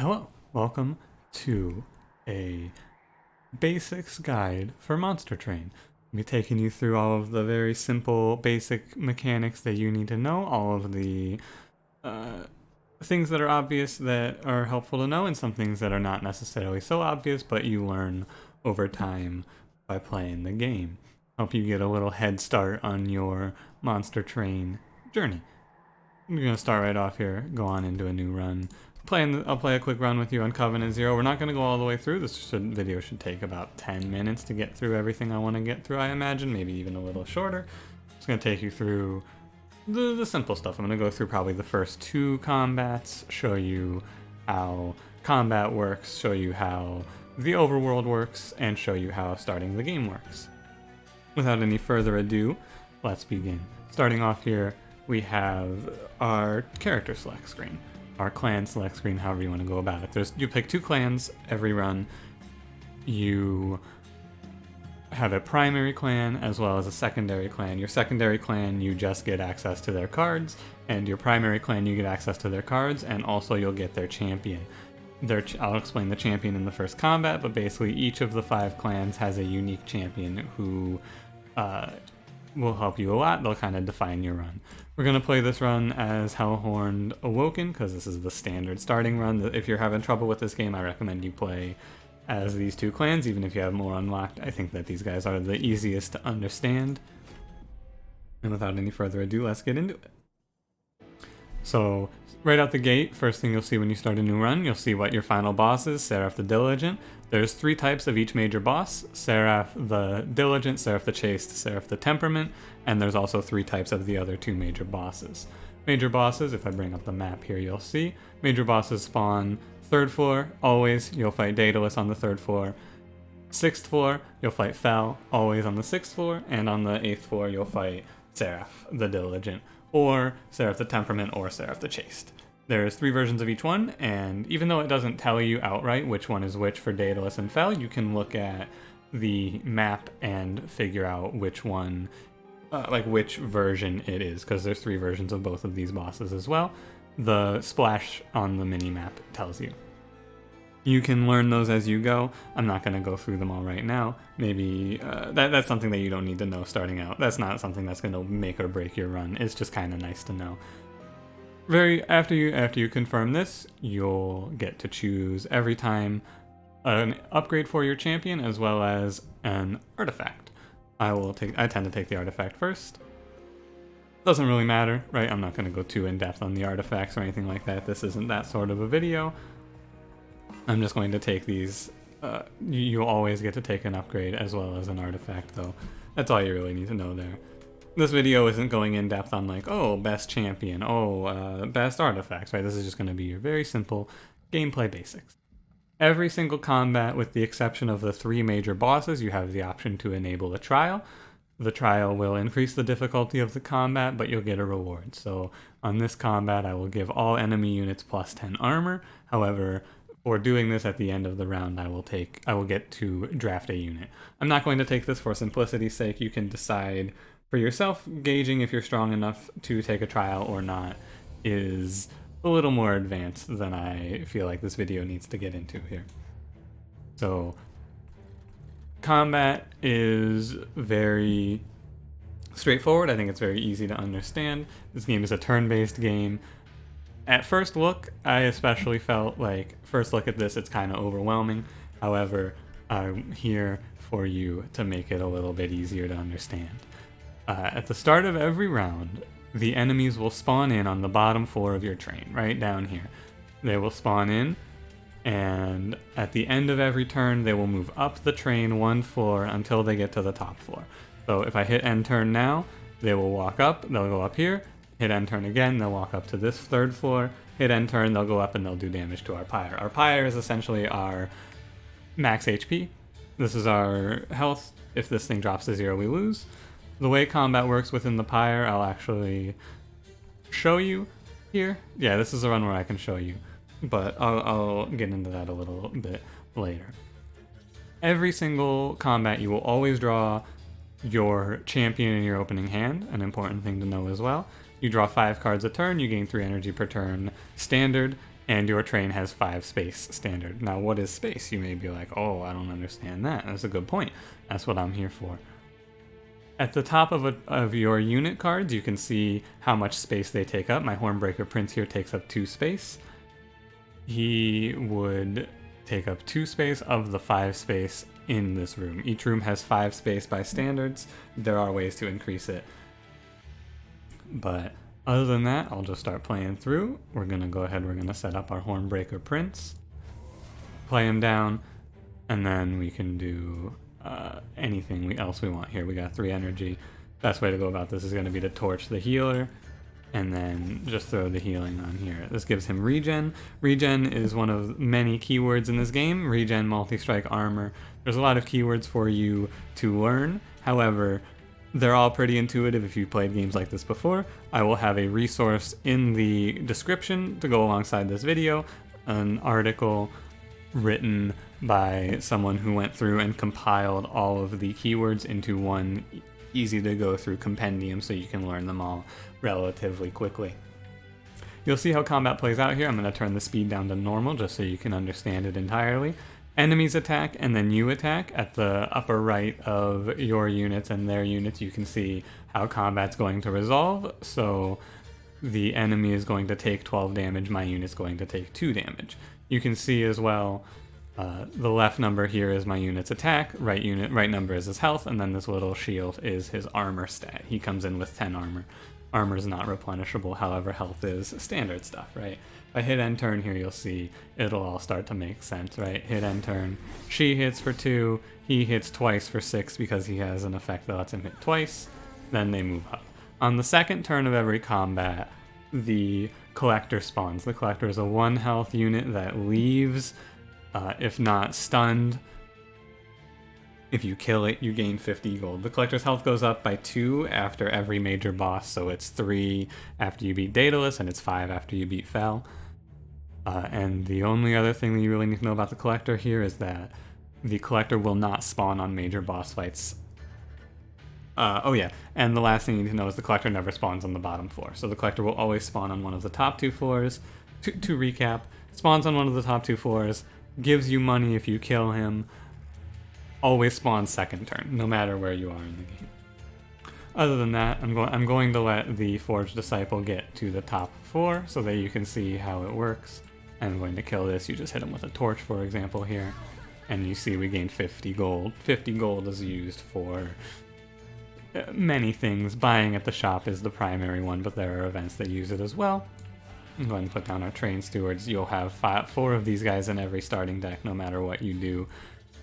Hello, welcome to a basics guide for Monster Train. I'll be taking you through all of the very simple basic mechanics that you need to know, all of the things that are obvious that are helpful to know, and some things that are not necessarily so obvious, but you learn over time by playing the game. Help you get a little head start on your Monster Train journey. I'm going to start right off here, go on into a new run. I'll play a quick run with you on Covenant Zero. We're not going to go all the way through. This video should take about 10 minutes to get through everything I want to get through, I imagine, maybe even a little shorter. It's going to take you through the simple stuff. I'm going to go through probably the first two combats, show you how combat works, show you how the overworld works, and show you how starting the game works. Without any further ado, let's begin. Starting off here, we have our character select screen, our clan select screen, however you want to go about it. You pick two clans every run. You have a primary clan as well as a secondary clan. Your secondary clan, you just get access to their cards, and your primary clan, you get access to their cards, and also you'll get their champion. I'll explain the champion in the first combat, but basically each of the 5 clans has a unique champion who will help you a lot. They'll kind of define your run. We're going to play this run as Hellhorned Awoken because this is the standard starting run. If you're having trouble with this game, I recommend you play as these two clans, even if you have more unlocked. I think that these guys are the easiest to understand. And without any further ado, let's get into it. So, right out the gate, first thing you'll see when you start a new run, you'll see what your final boss is, Seraph the Diligent. There's 3 types of each major boss: Seraph the Diligent, Seraph the Chaste, Seraph the Temperament, and there's also 3 types of the other 2 major bosses. Major bosses, if I bring up the map here, you'll see, major bosses spawn 3rd floor, always, you'll fight Daedalus on the 3rd floor. 6th floor, you'll fight Fel, always on the 6th floor, and on the 8th floor, you'll fight Seraph the Diligent, or Seraph the Temperament, or Seraph the Chaste. There's 3 versions of each one, and even though it doesn't tell you outright which one is which for Daedalus and Fel, you can look at the map and figure out which one, which version it is, because there's 3 versions of both of these bosses as well. The splash on the mini-map tells you. You can learn those as you go. I'm not going to go through them all right now. Maybe that's something that you don't need to know starting out. That's not something that's going to make or break your run. It's just kind of nice to know. After you confirm this, you'll get to choose every time an upgrade for your champion as well as an artifact. I tend to take the artifact first. Doesn't really matter, right? I'm not going to go too in depth on the artifacts or anything like that. This isn't that sort of a video. I'm just going to take these. You'll always get to take an upgrade as well as an artifact, though. That's all you really need to know there. This video isn't going in depth on like, oh, best champion, best artifacts, right? This is just going to be your very simple gameplay basics. Every single combat, with the exception of the 3 major bosses, you have the option to enable a trial. The trial will increase the difficulty of the combat, but you'll get a reward. So on this combat, I will give all enemy units plus 10 armor. However, for doing this at the end of the round, I will get to draft a unit. I'm not going to take this for simplicity's sake. You can decide for yourself. Gauging if you're strong enough to take a trial or not is a little more advanced than I feel like this video needs to get into here. So, combat is very straightforward. I think it's very easy to understand. This game is a turn-based game. At first look, I especially felt like, first look at this, it's kind of overwhelming. However, I'm here for you to make it a little bit easier to understand. At the start of every round, the enemies will spawn in on the bottom floor of your train, right down here. They will spawn in, and at the end of every turn, they will move up the train 1 floor until they get to the top floor. So if I hit end turn now, they will walk up, they'll go up here, hit end turn again, they'll walk up to this 3rd floor, hit end turn, they'll go up and they'll do damage to our pyre. Our pyre is essentially our max HP. This is our health. If this thing drops to 0, we lose. The way combat works within the pyre, I'll actually show you here. Yeah, this is a run where I can show you, but I'll get into that a little bit later. Every single combat, you will always draw your champion in your opening hand, an important thing to know as well. You draw 5 cards a turn, you gain 3 energy per turn standard. and your train has 5 space standard. Now, what is space? You may be like, oh, I don't understand that. That's a good point. That's what I'm here for. At the top of your unit cards, you can see how much space they take up. My Hornbreaker Prince here takes up 2 space. He would take up 2 space of the 5 space in this room. Each room has 5 space by standards. There are ways to increase it. But other than that, I'll just start playing through. We're going to go ahead, we're going to set up our Hornbreaker Prince, play him down, and then we can do anything else we want here. We got 3 energy. Best way to go about this is going to be to torch the healer, and then just throw the healing on here. This gives him regen. Regen is one of many keywords in this game. Regen, multi-strike, armor. There's a lot of keywords for you to learn. However, they're all pretty intuitive if you've played games like this before. I will have a resource in the description to go alongside this video, an article written by someone who went through and compiled all of the keywords into one easy to go through compendium so you can learn them all relatively quickly. You'll see how combat plays out here. I'm going to turn the speed down to normal just so you can understand it entirely. Enemies attack and then you attack. At the upper right of your units and their units, you can see how combat's going to resolve. So the enemy is going to take 12 damage, my unit's going to take 2 damage. You can see as well, the left number here is my unit's attack, right number is his health, and then this little shield is his armor stat. He comes in with 10 armor. Armor is not replenishable, however, health is standard stuff, right? If I hit end turn here, you'll see it'll all start to make sense, right? Hit end turn, she hits for 2, he hits twice for 6 because he has an effect that lets him hit twice, then they move up. On the second turn of every combat, the collector spawns. The collector is a 1 health unit that leaves, if not stunned. If you kill it, you gain 50 gold. The collector's health goes up by 2 after every major boss, so it's 3 after you beat Daedalus, and it's 5 after you beat Fel. And the only other thing that you really need to know about the collector here is that the collector will not spawn on major boss fights. Oh yeah, and the last thing you need to know is the collector never spawns on the bottom floor. So the collector will always spawn on one of the top 2 floors. To recap, spawns on one of the top 2 floors, gives you money if you kill him, always spawns second turn, no matter where you are in the game. Other than that, I'm going to let the Forged Disciple get to the top 4 so that you can see how it works. I'm going to kill this. You just hit him with a torch, for example, here. And you see we gained 50 gold. 50 gold is used for many things. Buying at the shop is the primary one, but there are events that use it as well. I'm going to put down our train stewards. You'll have 4 of these guys in every starting deck, no matter what you do.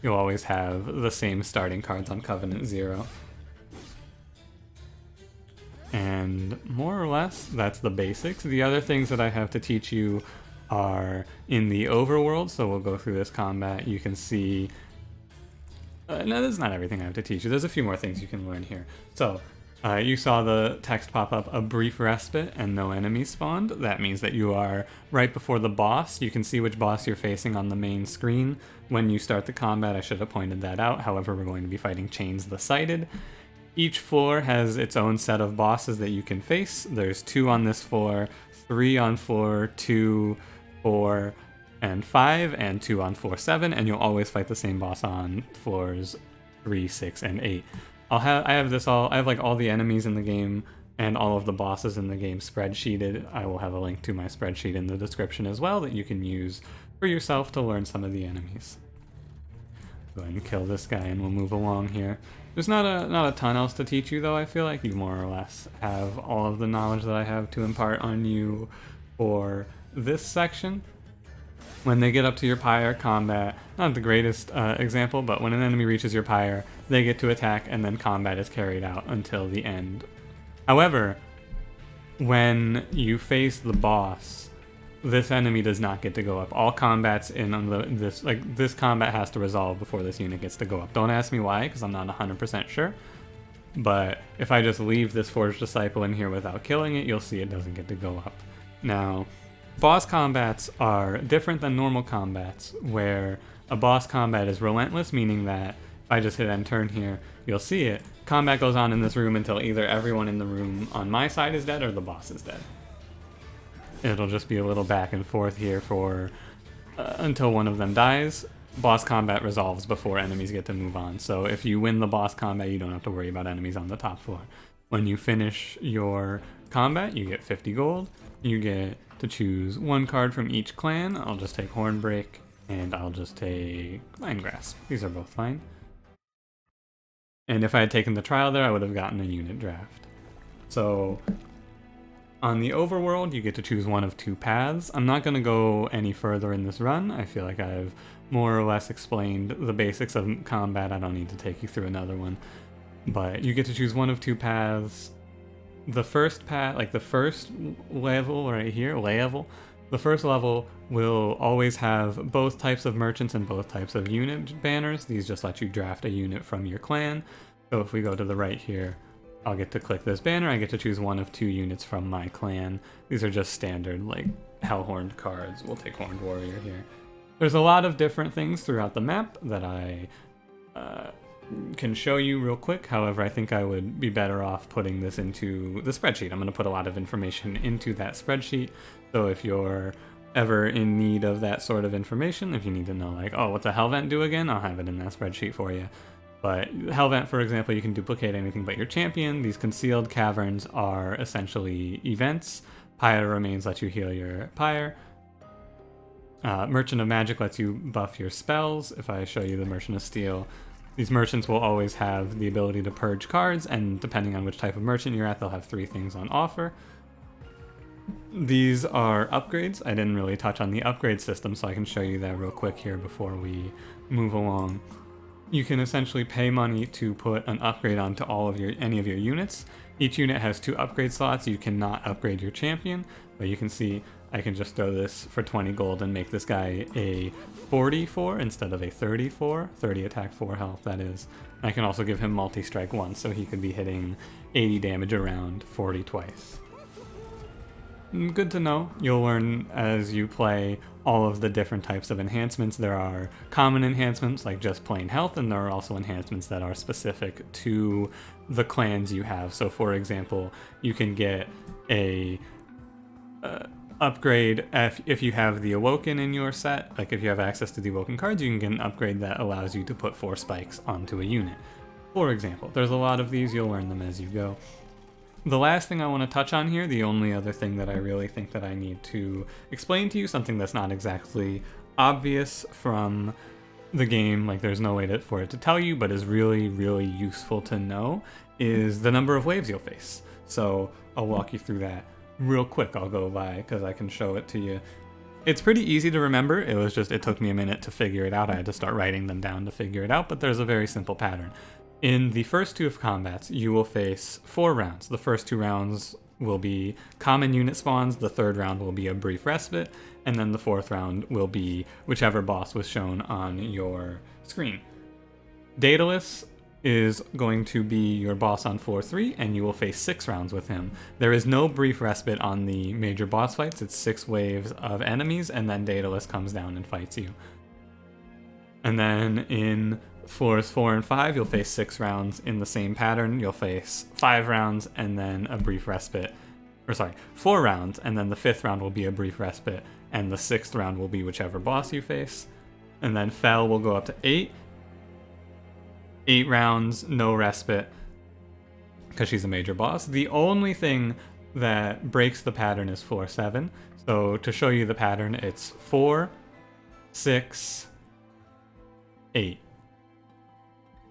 You'll always have the same starting cards on Covenant 0. And more or less, that's the basics. The other things that I have to teach you are in the overworld, so we'll go through this combat. You can see... no, this is not everything I have to teach you. There's a few more things you can learn here. So, you saw the text pop up, a brief respite and no enemies spawned. That means that you are right before the boss. You can see which boss you're facing on the main screen. When you start the combat, I should have pointed that out. However, we're going to be fighting Chains the Sighted. Each floor has its own set of bosses that you can face. There's 2 on this floor, 3 on floor 2, 4, and 5, and 2 on floor 7, and you'll always fight the same boss on floors 3, 6, and 8. I have like all the enemies in the game and all of the bosses in the game spreadsheeted. I will have a link to my spreadsheet in the description as well that you can use for yourself to learn some of the enemies. Go ahead and kill this guy and we'll move along here. There's not a ton else to teach you though. I feel like you more or less have all of the knowledge that I have to impart on you for this section. When they get up to your pyre, combat, not the greatest example, but when an enemy reaches your pyre, they get to attack and then combat is carried out until the end. However, when you face the boss, this enemy does not get to go up. All combats this combat has to resolve before this unit gets to go up. Don't ask me why, because I'm not 100% sure. But if I just leave this Forged Disciple in here without killing it, you'll see it doesn't get to go up. Now, boss combats are different than normal combats, where a boss combat is relentless, meaning that if I just hit end turn here, you'll see it. Combat goes on in this room until either everyone in the room on my side is dead or the boss is dead. It'll just be a little back and forth here for until one of them dies. Boss combat resolves before enemies get to move on. So if you win the boss combat, you don't have to worry about enemies on the top floor. When you finish your combat, you get 50 gold. You get to choose one card from each clan. I'll just take Hornbreak, and I'll just take Vine Grasp. These are both fine. And if I had taken the trial there, I would have gotten a unit draft. So on the overworld, you get to choose one of two paths. I'm not going to go any further in this run. I feel like I've more or less explained the basics of combat. I don't need to take you through another one. But you get to choose one of two paths. The first path, like the first level right here, the first level will always have both types of merchants and both types of unit banners. These just let you draft a unit from your clan. So if we go to the right here, I'll get to click this banner. I get to choose one of two units from my clan. These are just standard, like, Hellhorned cards. We'll take Horned Warrior here. There's a lot of different things throughout the map that I can show you real quick. However, I think I would be better off putting this into the spreadsheet. I'm going to put a lot of information into that spreadsheet. So if you're ever in need of that sort of information, if you need to know, like, oh, what's a Hellvent do again? I'll have it in that spreadsheet for you. But Hellvent, for example, you can duplicate anything but your champion. These concealed caverns are essentially events. Pyre Remains lets you heal your Pyre. Merchant of Magic lets you buff your spells. If I show you the Merchant of Steel, these merchants will always have the ability to purge cards, and depending on which type of merchant you're at, they'll have 3 things on offer. These are upgrades. I didn't really touch on the upgrade system, so I can show you that real quick here before we move along. You can essentially pay money to put an upgrade onto any of your units. Each unit has 2 upgrade slots. You cannot upgrade your champion, but you can see I can just throw this for 20 gold and make this guy a 44 instead of a 34. 30 attack, 4 health, that is. I can also give him multi-strike once, so he could be hitting 80 damage around, 40 twice. Good to know. You'll learn as you play all of the different types of enhancements. There are common enhancements like just plain health, and there are also enhancements that are specific to the clans you have. So for example, you can get a upgrade if you have the Awoken in your set. Like if you have access to the Awoken cards, you can get an upgrade that allows you to put 4 spikes onto a unit. For example, there's a lot of these. You'll learn them as you go. The last thing I want to touch on here, the only other thing that I really think that I need to explain to you, something that's not exactly obvious from the game, like there's no way for it to tell you, but is really, really useful to know, is the number of waves you'll face. So I'll walk you through that real quick. I'll go by because I can show it to you. It's pretty easy to remember. It took me a minute to figure it out. I had to start writing them down to figure it out, but there's a very simple pattern. In the first 2 of combats, you will face 4 rounds. The first 2 rounds will be common unit spawns, the 3rd round will be a brief respite, and then the 4th round will be whichever boss was shown on your screen. Daedalus is going to be your boss on floor 3, and you will face 6 rounds with him. There is no brief respite on the major boss fights. It's 6 waves of enemies, and then Daedalus comes down and fights you. And then in floors 4 and 5, you'll face 6 rounds in the same pattern. You'll face 5 rounds and then a brief respite. 4 rounds, and then the 5th round will be a brief respite, and the 6th round will be whichever boss you face. And then Fel will go up to 8. 8 rounds, no respite, because she's a major boss. The only thing that breaks the pattern is floor 7. So to show you the pattern, it's 4, 6, 8.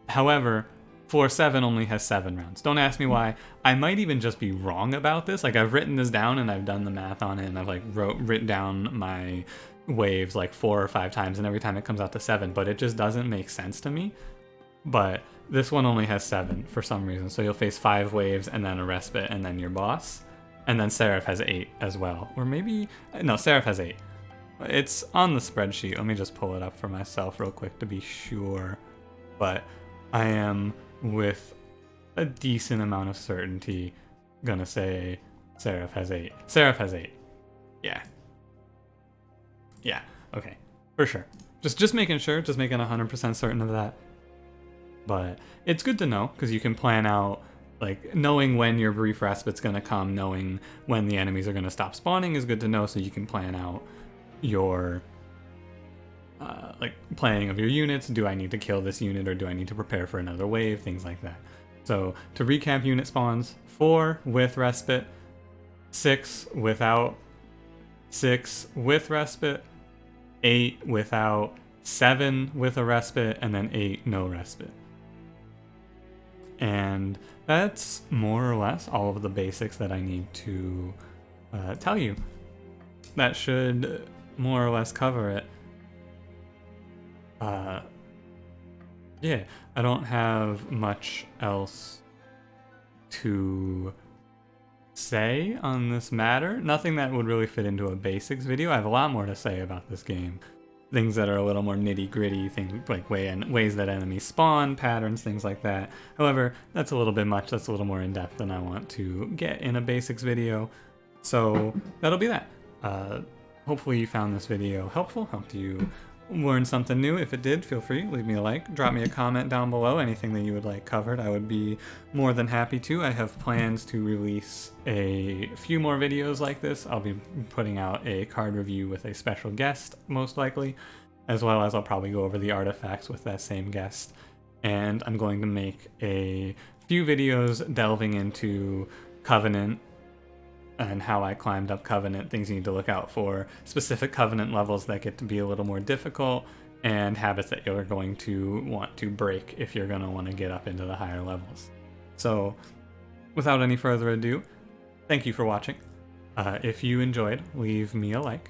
However, floor 7 only has 7 rounds. Don't ask me why. I might even just be wrong about this. Like, I've written this down and I've done the math on it, and I've like written down my waves like 4 or 5 times, and every time it comes out to 7, but it just doesn't make sense to me. But this one only has 7 for some reason. So you'll face 5 waves and then a respite and then your boss. And then Seraph has 8 as well. Or maybe, no, Seraph has 8. It's on the spreadsheet. Let me just pull it up for myself real quick to be sure. But I am, with a decent amount of certainty, gonna say Seraph has 8. Seraph has 8. Yeah. Yeah, okay. For sure. Just making sure, just making 100% certain of that. But it's good to know, because you can plan out Like, knowing when your brief respite's going to come, knowing when the enemies are going to stop spawning is good to know, so you can plan out your like planning of your units. Do I need to kill this unit, or do I need to prepare for another wave? Things like that. So to recap unit spawns: 4 with respite, 6 without, 6 with respite, 8 without, 7 with a respite, and then 8 no respite. And that's more or less all of the basics that I need to tell you. That should more or less cover it. Yeah, I don't have much else to say on this matter. Nothing that would really fit into a basics video. I have a lot more to say about this game. Things that are a little more nitty-gritty, things like ways that enemies spawn, patterns, things like that. However, that's a little bit much. That's a little more in-depth than I want to get in a basics video. So that'll be that. Hopefully you found this video helpful, helped you learn something new. If it did, feel free, leave me a like, drop me a comment down below, anything that you would like covered. I would be more than happy to. I have plans to release a few more videos like this. I'll be putting out a card review with a special guest, most likely, as well as I'll probably go over the artifacts with that same guest. And I'm going to make a few videos delving into Covenant and how I climbed up Covenant, things you need to look out for, specific Covenant levels that get to be a little more difficult, and habits that you're going to want to break if you're going to want to get up into the higher levels. So, without any further ado, thank you for watching. If you enjoyed, leave me a like.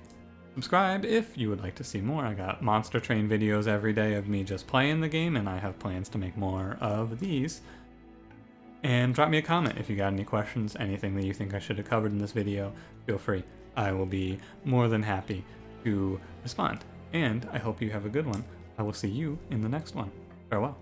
Subscribe if you would like to see more. I got Monster Train videos every day of me just playing the game, and I have plans to make more of these. And drop me a comment if you got any questions, anything that you think I should have covered in this video. Feel free. I will be more than happy to respond. And I hope you have a good one. I will see you in the next one. Farewell.